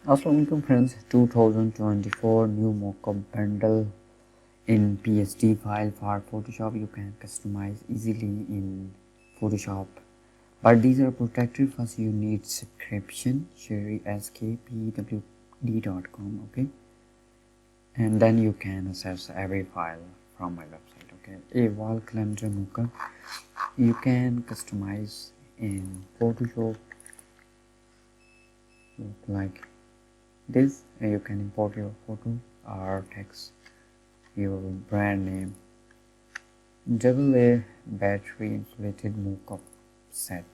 Assalamualaikum friends, 2024 new mockup bundle in PSD file for Photoshop. You can customize easily in Photoshop, but these are protected. First you need subscription, Sheri skpwd.com, okay, and then you can access every file from my website. Okay, a wall calendar mockup you can customize in Photoshop like this. You can import your photo or text, your brand name. Double A battery insulated mockup set.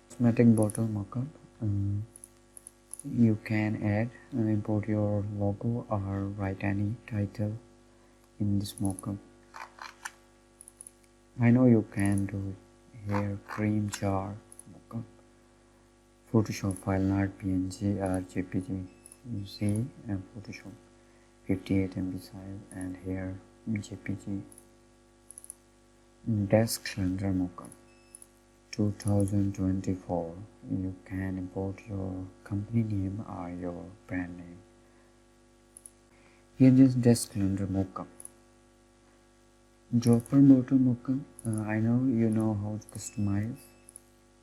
Cosmetic bottle mockup. You can add and import your logo or write any title in this mockup. I know you can do hair cream jar mockup. Photoshop file, not PNG or JPG. You see, and Photoshop 58 MB size, and here JPG. Desk calendar mockup 2024. You can import your company name or your brand name. Here is desk calendar mockup. Dropper bottle mockup. I know you know how to customize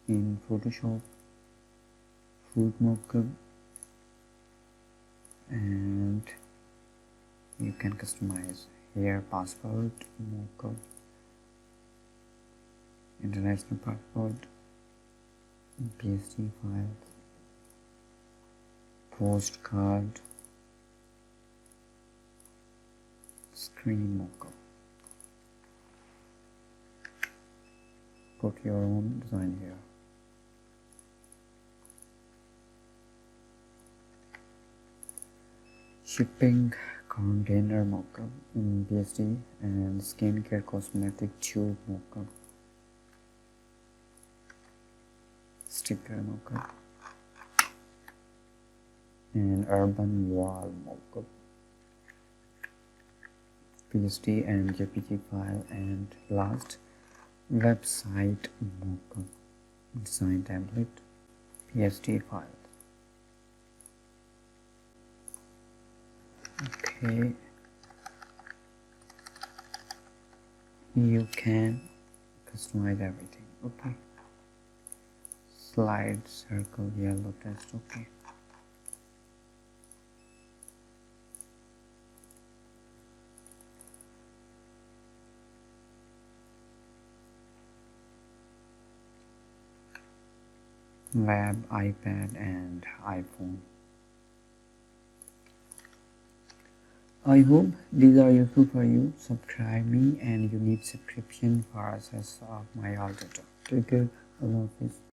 in Photoshop. Food mockup, and you can customize here passport mockup, international passport, PSD file, postcard, screen mockup. Put your own design here. Shipping container mockup in PSD, and skincare cosmetic tube mockup, sticker mockup, and urban wall mockup, PSD and JPG file, and last website mockup design template, PSD file. Okay, you can customize everything. Okay, slide, circle, yellow text. Okay, web, iPad and iPhone. I hope these are useful for you. Subscribe me, and you need subscription for access of my all data. Take care. Allah Hafiz.